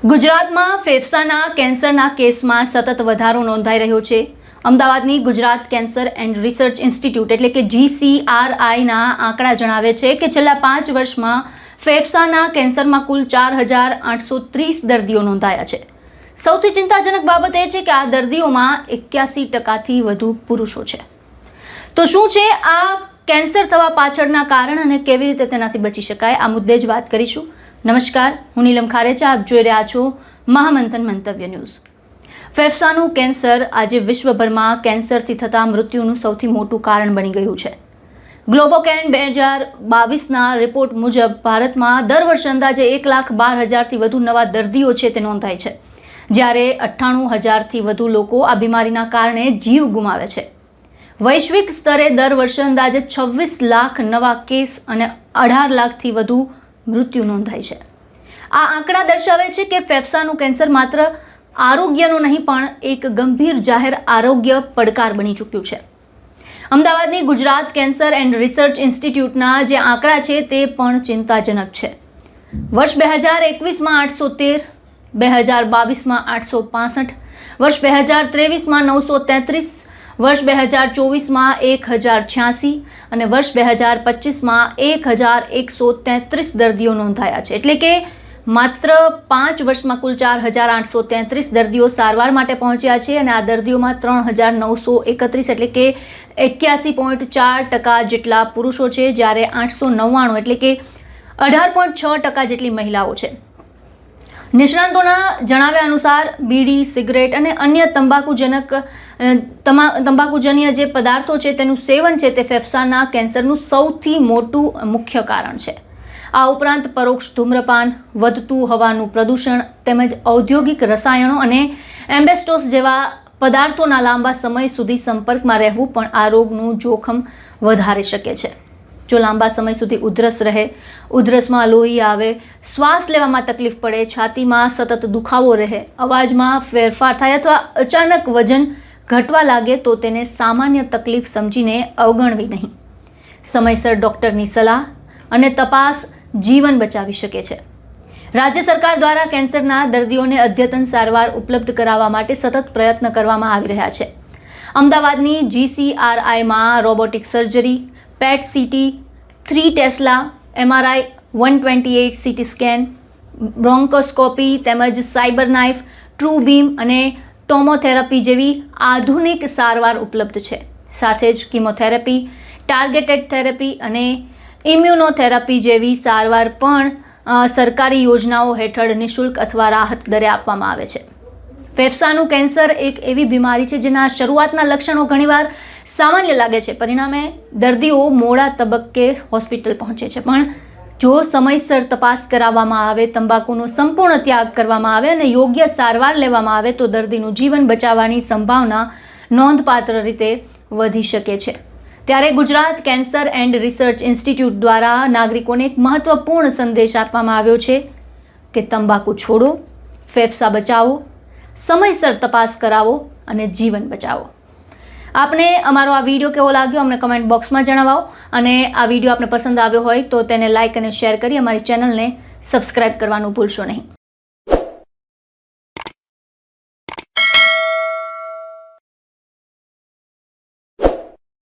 ગુજરાતમાં ફેફસાના કેન્સરના કેસમાં સતત વધારો નોંધાઈ રહ્યો છે। અમદાવાદની Gujarat cancer and research institute એટલે કે GCRIના આંકડા જણાવે છે કે છેલ્લા 5 વર્ષમાં ફેફસાના કેન્સરમાં કુલ 4,830 દર્દીઓ નોંધાયા છે। સૌથી ચિંતાજનક બાબત એ છે કે આ દર્દીઓમાં 81%થી વધુ પુરુષો છે। તો શું છે આ કેન્સર થવા પાછળના કારણ અને કેવી રીતે તેનાથી બચી શકાય, આ મુદ્દે જ વાત કરીશું। નમસ્કાર, હું નીલમ ખારેચા, આપ જોઈ રહ્યા છો મહામંથન મંતવ્ય ન્યૂઝ। ફેફસાનું કેન્સર આજે વિશ્વભરમાં કેન્સરથી થતા મૃત્યુનું સૌથી મોટું કારણ બની ગયું છે। ગ્લોબોકેન 2022ના રિપોર્ટ મુજબ ભારતમાં દર વર્ષે અંદાજે 1,12,000થી વધુ નવા દર્દીઓ છે તે નોંધાય છે, જ્યારે 98,000થી વધુ લોકો આ બીમારીના કારણે જીવ ગુમાવે છે। વૈશ્વિક સ્તરે દર વર્ષે અંદાજે 26 લાખ નવા કેસ અને 18 લાખથી વધુ મૃત્યુ નોંધાય છે। આ આંકડા દર્શાવે છે કે ફેફસાનું કેન્સર માત્ર આરોગ્યનો નહીં પણ એક ગંભીર જાહેર આરોગ્ય પડકાર બની ચૂક્યું છે। અમદાવાદની ગુજરાત કેન્સર એન્ડ રિસર્ચ ઇન્સ્ટિટ્યૂટના જે આંકડા છે તે પણ ચિંતાજનક છે। વર્ષ 2021માં 813, 2022માં 865, વર્ષ 2023માં 933, વર્ષ 2024માં 1,086 અને વર્ષ 2025માં 1,133 દર્દીઓ નોંધાયા છે। એટલે કે માત્ર 5 વર્ષમાં કુલ 4,833 દર્દીઓ સારવાર માટે પહોંચ્યા છે અને આ દર્દીઓમાં 3,931 એટલે કે 81.4% જેટલા પુરુષો છે, જ્યારે 899 એટલે કે 18.6% જેટલી મહિલાઓ છે। નિષ્ણાંતોના જણાવ્યા અનુસાર બીડી, સિગરેટ અને અન્ય તંબાકુજન્ય જે પદાર્થો છે તેનું સેવન છે તે ફેફસાના કેન્સરનું સૌથી મોટું મુખ્ય કારણ છે। આ ઉપરાંત પરોક્ષ ધૂમ્રપાન, વધતું હવાનું પ્રદૂષણ તેમજ ઔદ્યોગિક રસાયણો અને એમ્બેસ્ટોસ જેવા પદાર્થોના લાંબા સમય સુધી સંપર્કમાં રહેવું પણ આ રોગનું જોખમ વધારી શકે છે। જો લાંબા સમય સુધી ઉધરસ રહે, ઉધરસમાં લોહી આવે, શ્વાસ લેવામાં તકલીફ પડે, છાતીમાં સતત દુખાવો રહે, અવાજમાં ફેરફાર થાય અથવા અચાનક વજન ઘટવા લાગે તો તેને સામાન્ય તકલીફ સમજીને અવગણવી નહીં। સમયસર ડૉક્ટરની સલાહ અને તપાસ જીવન બચાવી શકે છે। રાજ્ય સરકાર દ્વારા કેન્સરના દર્દીઓને અદ્યતન સારવાર ઉપલબ્ધ કરાવવા માટે સતત પ્રયત્ન કરવામાં આવી રહ્યા છે। અમદાવાદની GCRIમાં robotic surgery, PET CT, 3 tesla, MRI, 128 CT scan, bronchoscopy તેમજ સાયબર નાઇફ, ટ્રુ બીમ અને ટોમોથેરાપી જેવી આધુનિક સારવાર ઉપલબ્ધ છે। સાથે જ કિમોથેરાપી, ટાર્ગેટેડ થેરાપી અને ઇમ્યુનોથેરાપી જેવી સારવાર પણ સરકારી યોજનાઓ હેઠળ નિઃશુલ્ક અથવા રાહત દરે આપવામાં આવે છે। ફેફસાનું કેન્સર એક એવી બીમારી છે જેના શરૂઆતના લક્ષણો ઘણીવાર સામાન્ય લાગે છે, પરિણામે દર્દીઓ મોડા તબક્કે હોસ્પિટલ પહોંચે છે। પણ જો સમયસર તપાસ કરાવવામાં આવે, તંબાકુનો સંપૂર્ણ ત્યાગ કરવામાં આવે અને યોગ્ય સારવાર લેવામાં આવે તો દર્દીનું જીવન બચાવવાની સંભાવના નોંધપાત્ર રીતે વધી શકે છે। ત્યારે Gujarat cancer and research institute દ્વારા નાગરિકોને એક મહત્વપૂર્ણ સંદેશ આપવામાં આવ્યો છે કે તંબાકુ છોડો, ફેફસા બચાવો, સમયસર તપાસ કરાવો અને જીવન બચાવો। આપને અમારો આ વિડીયો કેવો લાગ્યો અમને કમેન્ટ બોક્સમાં જણાવો અને આ વિડીયો આપને પસંદ આવ્યો હોય તો તેને લાઇક અને શેર કરી અમારી ચેનલને સબસ્ક્રાઇબ કરવાનું ભૂલશો નહીં।